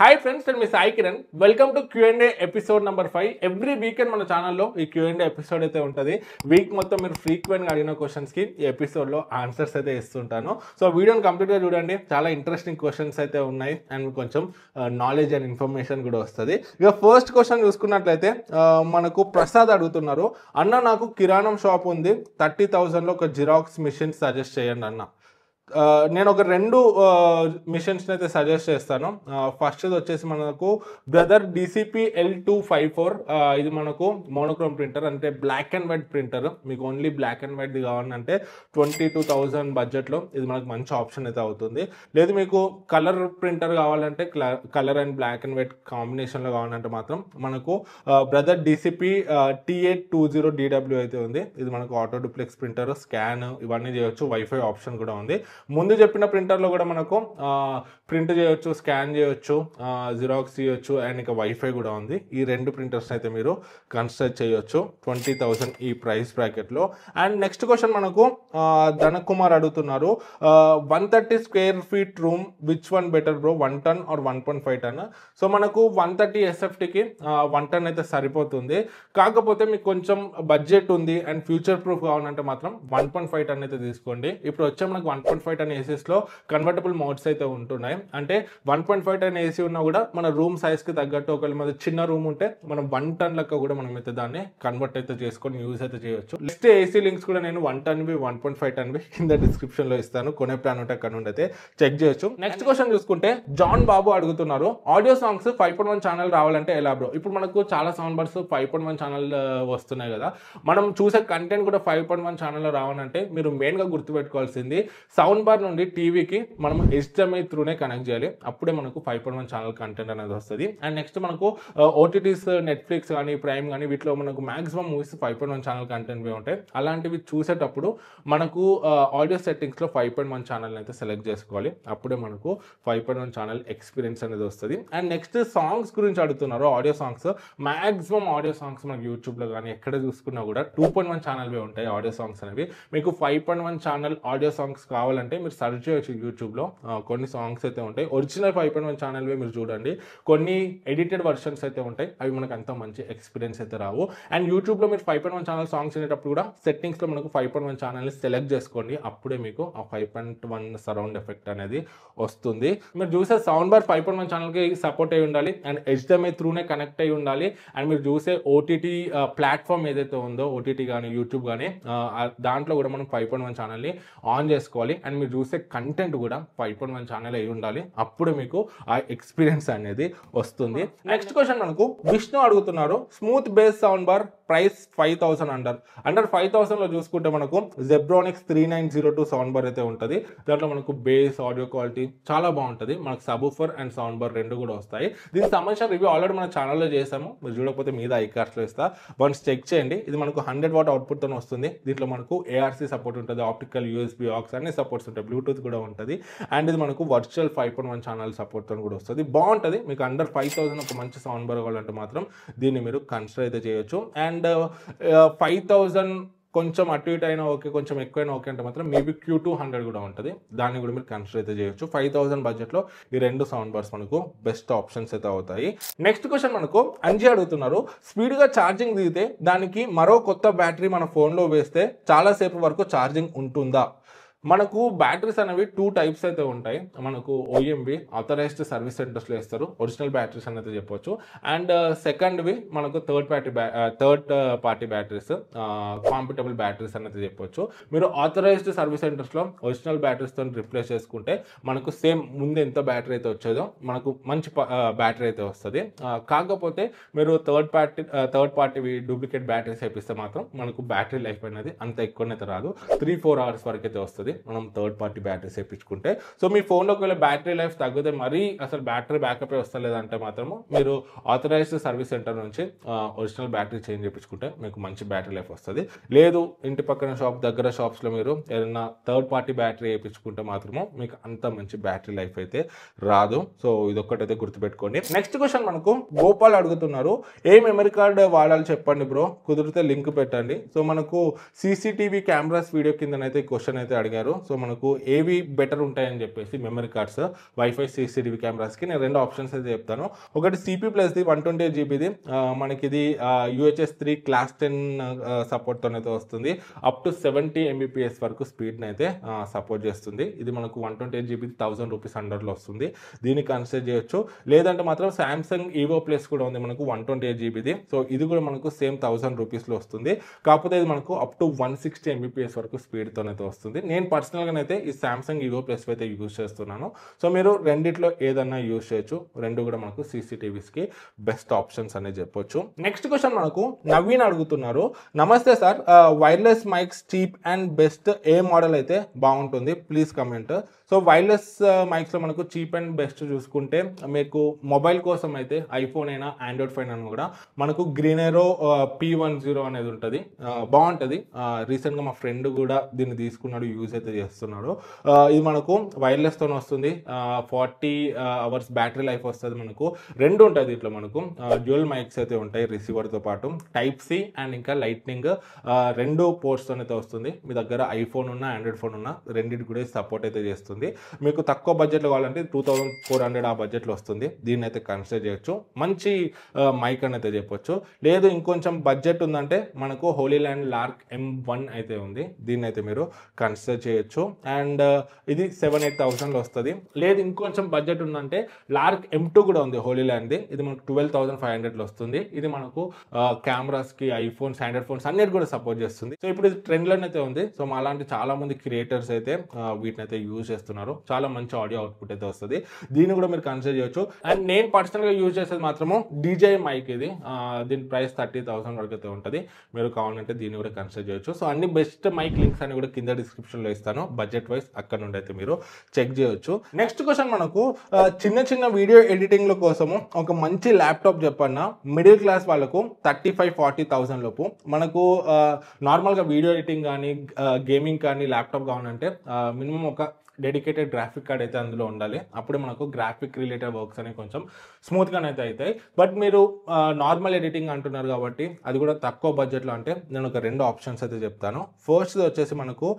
Hi friends, నేను మీ Sai Kiran. Welcome to Q&A episode number 5. Every weekend మన ఛానల్లో ఈ Q&A ఎపిసోడ్ అయితే ఉంటుంది. వీక్ మొత్తం మీరు ఫ్రీక్వెంట్గా అడిగిన క్వశ్చన్స్కి ఈ ఎపిసోడ్లో ఆన్సర్స్ అయితే ఇస్తుంటాను. సో వీడియోని కంప్లీట్గా చూడండి, చాలా ఇంట్రెస్టింగ్ క్వశ్చన్స్ అయితే ఉన్నాయి అండ్ కొంచెం నాలెడ్జ్ అండ్ ఇన్ఫర్మేషన్ కూడా వస్తుంది. ఇక ఫస్ట్ క్వశ్చన్ చూసుకున్నట్లయితే మనకు ప్రసాద్ అడుగుతున్నారు, అన్న నాకు కిరాణం షాప్ ఉంది, 30,000లో ఒక జిరాక్స్ మిషన్ సజెస్ట్ చేయండి అన్న. నేను ఒక రెండు మిషన్స్ని అయితే సజెస్ట్ చేస్తాను. ఫస్ట్ వచ్చేసి మనకు బ్రదర్ DCP L254. ఇది మనకు మోనోక్రోమ్ ప్రింటర్, అంటే బ్లాక్ అండ్ వైట్ ప్రింటర్. మీకు ఓన్లీ బ్లాక్ అండ్ వైట్ది కావాలంటే 22,000 బడ్జెట్లో ఇది మనకు మంచి ఆప్షన్ అయితే అవుతుంది. లేదు మీకు కలర్ ప్రింటర్ కావాలంటే, colour and black and white కాంబినేషన్లో కావాలంటే మాత్రం మనకు బ్రదర్ DCP T820DW అయితే ఉంది. ఇది మనకు ఆటో డూప్లెక్స్ ప్రింటర్, స్కాన్ ఇవన్నీ చేయొచ్చు, వైఫై ఆప్షన్ కూడా ఉంది. ముందు చెప్పిన ప్రింటర్లో కూడా మనకు ప్రింట్ చేయొచ్చు, స్కాన్ చేయొచ్చు, జిరాక్స్ చేయొచ్చు అండ్ ఇంకా వైఫై కూడా ఉంది. ఈ రెండు ప్రింటర్స్ అయితే మీరు కన్సిడర్ చేయొచ్చు 20,000 ఈ ప్రైస్ బ్రాకెట్లో. అండ్ నెక్స్ట్ క్వశ్చన్ మనకు ధనకుమార్ అడుగుతున్నారు, 130 square feet room, which one better bro, 1 ton or 1.5 ton? So మనకు 130 SFTకి 1 ton అయితే సరిపోతుంది. కాకపోతే మీకు కొంచెం బడ్జెట్ ఉంది అండ్ ఫ్యూచర్ ప్రూఫ్ కావాలంటే మాత్రం 1.5 ton అయితే తీసుకోండి. ఇప్పుడు వచ్చే మనకు 1.5 ton ఏసీస్లో కన్వర్టబుల్ మోడ్స్ అయితే ఉంటున్నాయి. అంటే 1.5 ton ఏసీ ఉన్నా కూడా మన రూమ్ సైజ్కి తగ్గట్టు, ఒకవేళ మన చిన్న రూమ్ ఉంటే మనం 1 ton లెక్క కూడా మనం అయితే దాన్ని కన్వర్ట్ అయితే చేసుకొని యూజ్ అయితే చేయొచ్చు. నెక్స్ట్ ఏసీ లింక్స్ కూడా నేను 1 ton 1.5 ton కింద డిస్క్రిప్షన్లో ఇస్తాను. కొనే ప్లాన్ ఉంటే అక్కడ నుండి అయితే చెక్ చేయొచ్చు. నెక్స్ట్ క్వశ్చన్ చూసుకుంటే జాన్ బాబు అడుగుతున్నారు, ఆడియో సాంగ్స్ 5.1 ఛానల్ రావాలంటే ఎలా బ్రో? ఇప్పుడు మనకు చాలా సౌండ్ బర్డ్స్ 5.1 ఛానల్ వస్తున్నాయి కదా, మనం చూసే కంటెంట్ కూడా 5.1 ఛానల్లో రావాలంటే మీరు మెయిన్గా గుర్తుపెట్టుకోవాల్సింది, సౌండ్ బార్ నుండి టీవీకి మనం HDMI త్రూనే కనెక్ట్ చేయాలి. అప్పుడే మనకు 5.1 ఛానల్ కంటెంట్ అనేది వస్తుంది. అండ్ నెక్స్ట్ మనకు OTTs, నెట్ఫ్లిక్స్ కానీ ప్రైమ్ కానీ వీటిలో మనకు మాక్సిమం మూవీస్ 5.1 ఛానల్ కంటెంట్వి ఉంటాయి. అలాంటివి చూసేటప్పుడు మనకు ఆడియో సెట్టింగ్స్లో 5.1 ఛానల్ అయితే సెలెక్ట్ చేసుకోవాలి. అప్పుడే మనకు 5.1 ఛానల్ ఎక్స్పీరియన్స్ అనేది వస్తుంది. అండ్ నెక్స్ట్ సాంగ్స్ గురించి అడుగుతున్నారు. Audio songs maximum audio songs మనకు యూట్యూబ్లో కానీ ఎక్కడ చూసుకున్నా కూడా 2.1 ఛానల్వే ఉంటాయి ఆడియో సాంగ్స్ అనేవి. మీకు 5.1 ఛానల్ ఆడియో సాంగ్స్ కావాలంటే మీరు సర్చ్ చేయొచ్చు యూట్యూబ్లో. కొన్ని సాంగ్స్ అయితే ఉంటాయి, ఒరిజినల్ 5.1 ఛానల్వే మీరు చూడండి. కొన్ని ఎడిటెడ్ వర్షన్స్ అయితే ఉంటాయి, అవి మనకు అంత మంచి ఎక్స్పీరియన్స్ అయితే రావు. అండ్ యూట్యూబ్లో మీరు 5.1 ఛానల్ సాంగ్స్ వినేటప్పుడు కూడా సెట్టింగ్స్లో మనకు 5.1 ఛానల్ని సెలెక్ట్ చేసుకోండి. అప్పుడే మీకు ఆ 5.1 సరౌండ్ ఎఫెక్ట్ అనేది వస్తుంది. మీరు చూసే సౌండ్ బార్ 5.1 ఛానల్కి సపోర్ట్ అయి ఉండాలి అండ్ HDMI త్రూనే కనెక్ట్ అయి ఉండాలి. అండ్ మీరు చూసే OTT ప్లాట్ఫామ్ ఏదైతే ఉందో, OTT కానీ యూట్యూబ్ కానీ, దాంట్లో కూడా మనం 5.1 ఛానల్ని ఆన్ చేసుకోవాలి. అండ్ మీరు చూసే కంటెంట్ కూడా 5.1 ఛానల్ అయి ఉండాలి. అప్పుడు మీకు ఆ ఎక్స్పీరియన్స్ అనేది వస్తుంది. నెక్స్ట్ క్వశ్చన్ మనకు విష్ణు అడుగుతున్నారు, smooth bass sound bar price 5,000 under 5,000లో చూసుకుంటే మనకు Zebronics 3902 సౌండ్ బార్ అయితే ఉంటుంది. దాంట్లో మనకు బేస్, ఆడియో క్వాలిటీ చాలా బాగుంటుంది. మనకు సబూఫర్ అండ్ సౌండ్ బార్ రెండు కూడా వస్తాయి. దీనికి సంబంధించిన రివ్యూ ఆల్రెడీ మన ఛానల్లో చేసాము, మీరు చూడకపోతే మీద ఐకార్డ్స్లో ఇస్తా, వన్స్ చెక్ చేయండి. ఇది మనకు 100 వాట్ అవుట్పుట్తో వస్తుంది. దీంట్లో మనకు ARC సపోర్ట్ ఉంటుంది, ఆప్టికల్, USB, AUX అన్ని సపోర్ట్స్ ఉంటాయి, బ్లూటూత్ కూడా ఉంటుంది. అండ్ ఇది మనకు వర్చువల్ 5.1 ఛానల్ సపోర్ట్తో కూడా వస్తుంది. బాగుంటుంది. మీకు అండర్ 5,000 ఒక మంచి సౌండ్ బార్ కావాలంటే మాత్రం దీన్ని మీరు కన్సిడర్ అయితే చేయొచ్చు. అండ్ 5,000 కొంచెం అటు ఇటు అయినా ఓకే, కొంచెం ఎక్కువైనా ఓకే అంటే మాత్రం మేబీ Q200 కూడా ఉంటుంది, దాన్ని కూడా మీరు కన్సిడర్ అయితే చేయొచ్చు. 5,000 బడ్జెట్లో ఈ రెండు సౌండ్ బార్స్ మనకు బెస్ట్ ఆప్షన్స్ అయితే అవుతాయి. నెక్స్ట్ క్వశ్చన్ మనకు అంజీ అడుగుతున్నారు, స్పీడ్గా ఛార్జింగ్ దిగితే దానికి మరో కొత్త బ్యాటరీ మన ఫోన్లో వేస్తే చాలాసేపు వరకు ఛార్జింగ్ ఉంటుందా? మనకు బ్యాటరీస్ అనేవి 2 టైప్స్ అయితే ఉంటాయి. మనకు OEMవి ఆథరైజ్డ్ సర్వీస్ సెంటర్స్లో ఇస్తారు, ఒరిజినల్ బ్యాటరీస్ అనేది చెప్పొచ్చు. అండ్ సెకండ్వి మనకు థర్డ్ పార్టీ బ్యాటరీస్, కాంపిటబుల్ బ్యాటరీస్ అనేది చెప్పొచ్చు. మీరు ఆథరైజ్డ్ సర్వీస్ సెంటర్స్లో ఒరిజినల్ బ్యాటరీస్తో రిప్లేస్ చేసుకుంటే మనకు సేమ్ ముందు ఎంత బ్యాటరీ అయితే వచ్చేదో మనకు మంచి బ్యాటరీ అయితే వస్తుంది. కాకపోతే మీరు థర్డ్ పార్టీవి డూప్లికేట్ బ్యాటరీస్ వేపిస్తే మాత్రం మనకు బ్యాటరీ లైఫ్ అనేది అంత ఎక్కువనైతే రాదు, 3-4 hours వరకు అయితే వస్తుంది మనం థర్డ్ పార్టీ బ్యాటరీస్ వేయించుకుంటే. సో మీ ఫోన్లోకి వెళ్ళే బ్యాటరీ లైఫ్ తగ్గితే, మరీ అసలు బ్యాటరీ బ్యాకప్ వస్తలేదంటే మాత్రము మీరు ఆథరైజ్డ్ సర్వీస్ సెంటర్ నుంచి ఒరిజినల్ బ్యాటరీ చేంజ్ చేయించుకుంటే మీకు మంచి బ్యాటరీ లైఫ్ వస్తుంది. లేదు ఇంటి పక్కన దగ్గర షాప్స్లో మీరు ఏదైనా థర్డ్ పార్టీ బ్యాటరీ వేయించుకుంటే మాత్రము మీకు అంత మంచి బ్యాటరీ లైఫ్ అయితే రాదు. సో ఇదొక్కటైతే గుర్తుపెట్టుకోండి. నెక్స్ట్ క్వశ్చన్ మనకు గోపాల్ అడుగుతున్నారు, ఏ మెమరీ కార్డ్ వాడాలి చెప్పండి బ్రో, కుదిరితే లింక్ పెట్టండి. సో మనకు CCTV కెమెరాస్ వీడియో కిందనైతే క్వశ్చన్ అయితే అడిగారు. అడిగారు. సో మనకు ఏవి బెటర్ ఉంటాయని చెప్పేసి మెమరీ కార్డ్స్ వైఫై CCTV కెమెరాస్కి నేను 2 ఆప్షన్స్ అయితే చెప్తాను. ఒకటి CP ప్లస్ది 128 GBది మనకి ఇది UHS 3 క్లాస్ 10 సపోర్ట్తోనైతే వస్తుంది. అప్ టు 70 Mbps వరకు స్పీడ్ని అయితే సపోర్ట్ చేస్తుంది. ఇది మనకు 128 GB 1000 రూపీస్ అండర్లో వస్తుంది. దీన్ని కన్సిడర్ చేయొచ్చు. లేదంటే మాత్రం సామ్సంగ్ ఈవో ప్లస్ కూడా ఉంది మనకు 128 GBది. సో ఇది కూడా మనకు సేమ్ 1000 రూపీస్లో వస్తుంది. కాకపోతే ఇది మనకు అప్ టు 160 Mbps వరకు స్పీడ్తోనైతే వస్తుంది. నేను పర్సనల్గానైతే ఈ సామ్సంగ్ ఈవో ప్లస్ అయితే యూజ్ చేస్తున్నాను. సో మీరు రెండిట్లో ఏదన్నా యూజ్ చేయొచ్చు. రెండు కూడా మనకు CCTVస్కి బెస్ట్ ఆప్షన్స్ అనేది చెప్పొచ్చు. నెక్స్ట్ క్వశ్చన్ మనకు నవీన్ అడుగుతున్నారు. నమస్తే sir, wireless mics cheap and best A model అయితే బాగుంటుంది, ప్లీజ్ కమెంట్. సో వైర్లెస్ మైక్స్లో మనకు చీప్ అండ్ బెస్ట్ చూసుకుంటే మీకు మొబైల్ కోసం అయితే ఐఫోన్ అయినా ఆండ్రాయిడ్ ఫోన్ అయినా కూడా మనకు గ్రీనెరో P10 అనేది ఉంటుంది. బాగుంటుంది. రీసెంట్గా మా ఫ్రెండ్ కూడా దీన్ని తీసుకున్నాడు, యూజ్ అయితే చేస్తున్నాడు. ఇది మనకు వైర్లెస్తో వస్తుంది. 40 hours బ్యాటరీ లైఫ్ వస్తుంది. మనకు రెండు ఉంటుంది ఇట్లా. మనకు డ్యూయల్ మైక్స్ అయితే ఉంటాయి రిసీవర్తో పాటు. Type-C అండ్ ఇంకా లైట్నింగ్ రెండు పోర్ట్స్తో అయితే వస్తుంది. మీ దగ్గర ఐఫోన్ ఉన్నా ఆండ్రాయిడ్ ఫోన్ ఉన్నా రెండింటి కూడా సపోర్ట్ అయితే చేస్తుంది. మీకు తక్కువ బడ్జెట్లో కావాలంటే 2400 ఆ బడ్జెట్లో వస్తుంది. దీన్ని అయితే కన్సిడర్ చేయొచ్చు. మంచి మైక్ అని అయితే చెప్పొచ్చు. లేదు ఇంకొంచెం బడ్జెట్ ఉందంటే మనకు హోలీ ల్యాండ్ లార్క్ M1 అయితే ఉంది. దీన్ని అయితే మీరు కన్సిడర్ చేయొచ్చు. అండ్ ఇది 7-8,000లో వస్తుంది. లేదు ఇంకొంచెం బడ్జెట్ ఉందంటే లార్క్ M2 కూడా ఉంది హోలీ ల్యాండ్ది. ఇది మనకు 12,500లో వస్తుంది. ఇది మనకు కెమెరాస్కి ఐఫోన్స్ ఆండ్రాయిడ్ ఫోన్స్ అన్నిటి కూడా సపోర్ట్ చేస్తుంది. సో ఇప్పుడు ఇది ట్రెండ్లోనైతే ఉంది. సో అలాంటి చాలా మంది క్రియేటర్స్ అయితే వీటిని అయితే యూజ్ చేస్తున్నారు. చాలా మంచి ఆడియో అవుట్పుట్ అయితే వస్తుంది. దీన్ని కూడా మీరు కన్సిడర్ చేయొచ్చు. అండ్ నేను పర్సనల్గా యూజ్ చేసేది మాత్రము DJI మైక్ ఇది. దీని ప్రైస్ 30,000 వరకు అయితే ఉంటుంది. మీరు కావాలంటే దీన్ని కూడా కన్సిడర్ చేయొచ్చు. సో అన్ని బెస్ట్ మైక్ లింక్స్ అని కూడా కింద డిస్క్రిప్షన్లో ఇస్తాను. బడ్జెట్ వైజ్ అక్కడ నుండి అయితే మీరు చెక్ చేయొచ్చు. నెక్స్ట్ క్వశ్చన్ మనకు చిన్న చిన్న వీడియో ఎడిటింగ్ల కోసము ఒక మంచి ల్యాప్టాప్ చెప్పన్నా మిడిల్ క్లాస్ వాళ్ళకు 35-40,000 లోపు మనకు నార్మల్గా వీడియో ఎడిటింగ్ కానీ గేమింగ్ కానీ ల్యాప్టాప్ కావాలంటే మినిమం ఒక డెడికేటెడ్ గ్రాఫిక్ కార్డ్ అయితే అందులో ఉండాలి. అప్పుడు మనకు గ్రాఫిక్ రిలేటెడ్ వర్క్స్ అనేవి కొంచెం స్మూత్గానే అయితే అవుతాయి. బట్ మీరు నార్మల్ ఎడిటింగ్ అంటున్నారు కాబట్టి అది కూడా తక్కువ బడ్జెట్లో అంటే నేను ఒక 2 ఆప్షన్స్ అయితే చెప్తాను. ఫస్ట్ వచ్చేసి మనకు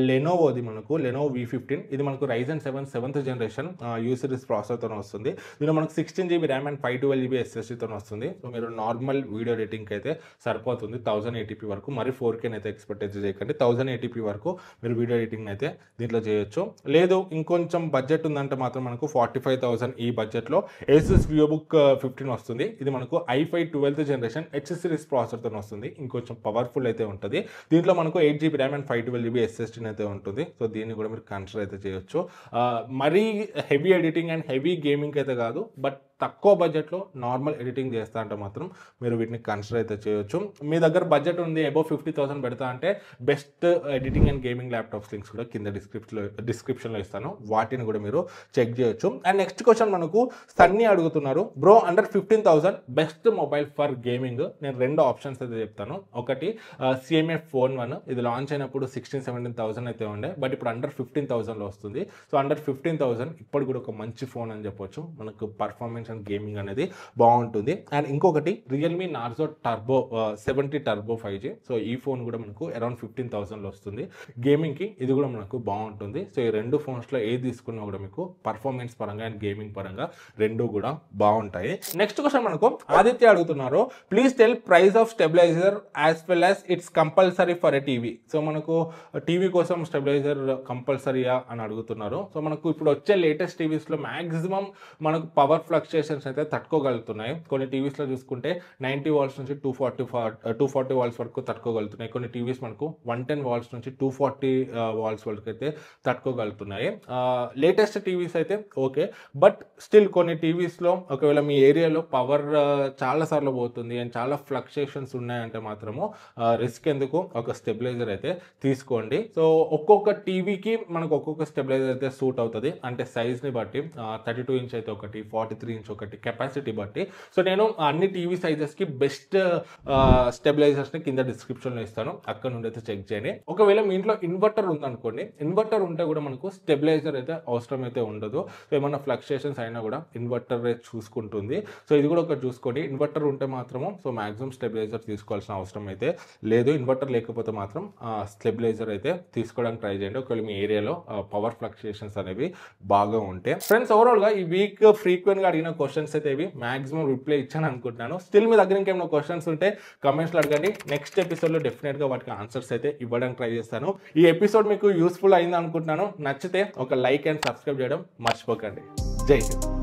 లెనోవోది మనకు లెనోవో V15. ఇది మనకు Ryzen 7 7th generation U series ప్రాసెసర్తో వస్తుంది. దీనిలో మనకు 16 GB ర్యామ్ అండ్ 512 GB SSDతో వస్తుంది. సో మీరు నార్మల్ వీడియో ఎడిటింగ్కి అయితే సరిపోతుంది. 1080p వరకు, మరి 4K అయితే ఎక్స్పెక్ట్ అయితే చేయకండి. 1080p వరకు మీరు వీడియో ఎడిటింగ్ అయితే దీంట్లో చేయొచ్చు. లేదు ఇంకొంచెం బడ్జెట్ ఉందంటే మాత్రం మనకు 45,000 ఈ బడ్జెట్లో Asus VivoBook 15 వస్తుంది. ఇది మనకు i5 12th generation H series ప్రాసెసర్తో వస్తుంది. ఇంకొంచెం పవర్ఫుల్ అయితే ఉంటుంది. దీంట్లో మనకు 8 GB RAM and 512 GB SSD అయితే ఉంటుంది. సో దీన్ని కూడా మీరు కన్సిడర్ అయితే చేయొచ్చు. మరీ heavy editing and heavy gaming అయితే కాదు, బట్ తక్కువ బడ్జెట్లో నార్మల్ ఎడిటింగ్ చేస్తా అంటే మాత్రం మీరు వీటిని కన్సిడర్ అయితే చేయొచ్చు. మీ దగ్గర బడ్జెట్ ఉంది అబౌవ్ 50,000 పెడతా అంటే best editing and gaming laptops links కూడా కింద డిస్క్రిప్షన్లో ఇస్తాను. వాటిని కూడా మీరు చెక్ చేయొచ్చు. అండ్ నెక్స్ట్ క్వశ్చన్ మనకు సన్నీ అడుగుతున్నారు. Bro under 15,000 best mobile for gaming. నేను 2 ఆప్షన్స్ అయితే చెప్తాను. ఒకటి CMA Phone 1. ఇది లాంచ్ అయినప్పుడు 16-17,000 అయితే ఉండే, బట్ ఇప్పుడు అండర్ 15,000లో వస్తుంది. సో అండర్ 15,000 ఇప్పుడు కూడా ఒక మంచి ఫోన్ అని చెప్పొచ్చు. మనకు పర్ఫార్మెన్స్ అండ్ గేమింగ్ అనేది బాగుంటుంది. అండ్ ఇంకొకటి Realme Narzo turbo 70 turbo 5G. So ఈ ఫోన్ కూడా మనకు అరౌండ్ 15,000లో వస్తుంది. గేమింగ్కి ఇది కూడా మనకు బాగుంటుంది. సో ఈ 2 ఫోన్స్లో ఏది తీసుకున్నా కూడా మీకు పర్ఫార్మెన్స్ పరంగా అండ్ గేమింగ్ పరంగా రెండు కూడా బాగుంటాయి. నెక్స్ట్ క్వశ్చన్ మనకు ఆదిత్య అడుగుతున్నారు. Please tell price of stabiliser as well as it's compulsory for a TV. So మనకు టీవీ కోసం స్టెబిలైజర్ కంపల్సరీయా అని అడుగుతున్నారు. సో మనకు ఇప్పుడు వచ్చే లేటెస్ట్ టీవీస్లో మ్యాక్సిమం మనకు పవర్ ఫ్లక్చుయేషన్స్ అయితే తట్టుకోగలుగుతున్నాయి. కొన్ని టీవీస్లో చూసుకుంటే 90 వాల్స్ నుంచి 240 వాల్స్ వరకు తట్టుకోగలుగుతున్నాయి. కొన్ని టీవీస్ మనకు 110 వాల్స్ నుంచి 240 వాల్స్ వరకు అయితే తట్టుకోగలుగుతున్నాయి. లేటెస్ట్ టీవీస్ అయితే ఓకే, బట్ స్టిల్ కొన్ని టీవీస్లో ఒకవేళ మీ ఏరియాలో పవర్ చాలాసార్లు పోతుంది అండ్ చాలా ఫ్లక్చుయేషన్స్ ఉన్నాయంటే మాత్రము రిస్క్ ఎందుకు, ఒక స్టెబిలైజర్ అయితే తీసుకోండి. సో ఒక్కొక్క టీవీకి మనకు ఒక్కొక్క స్టెబిలైజర్ అయితే సూట్ అవుతుంది. అంటే సైజ్ని బట్టి 32 ఇంచ్ అయితే ఒకటి, 43 ఇంచ్ తీసుకోవచ్చు ఒకటి కెపాసిటీ బట్టి. సో నేను అన్ని టీవీ సైజెస్కి బెస్ట్ స్టెబిలైజర్స్ని కింద డిస్క్రిప్షన్లో ఇస్తాను, అక్కడ నుండి అయితే చెక్ చేయండి. ఒకవేళ మీ ఇంట్లో ఇన్వర్టర్ ఉందనుకోండి, ఇన్వర్టర్ ఉంటే కూడా మనకు స్టెబిలైజర్ అయితే అవసరం అయితే ఉండదు. సో ఏమన్నా ఫ్లక్చుయేషన్స్ అయినా కూడా ఇన్వర్టర్ చూసుకుంటుంది. సో ఇది కూడా ఒకటి చూసుకోండి. ఇన్వర్టర్ ఉంటే మాత్రము సో మాక్సిమం స్టెబిలైజర్ తీసుకోవాల్సిన అవసరం అయితే లేదు. ఇన్వర్టర్ లేకపోతే మాత్రం స్టెబిలైజర్ అయితే తీసుకోవడానికి ట్రై చేయండి ఒకవేళ మీ ఏరియాలో పవర్ ఫ్లక్చుయేషన్స్ అనేవి బాగా ఉంటే. ఫ్రెండ్స్ ఓవరాల్గా ఈ వీక్ ఫ్రీక్వెంట్గా అడిగిన క్వశ్చన్స్ అయితే ఇవి మాక్సిమం రిప్లై ఇచ్చాను అనుకుంటున్నాను. స్టిల్ మీ దగ్గర ఇంకేమైనా క్వశ్చన్స్ ఉంటే కమెంట్స్లో అడగండి. నెక్స్ట్ ఎపిసోడ్లో డెఫినెట్గా వాటికి ఆన్సర్స్ అయితే ఇవ్వడానికి ట్రై చేస్తాను. ఈ ఎపిసోడ్ మీకు యూస్ఫుల్ అయింది అనుకుంటున్నాను. నచ్చితే ఒక లైక్ అండ్ సబ్స్క్రైబ్ చేయడం మర్చిపోకండి. జై హింద్.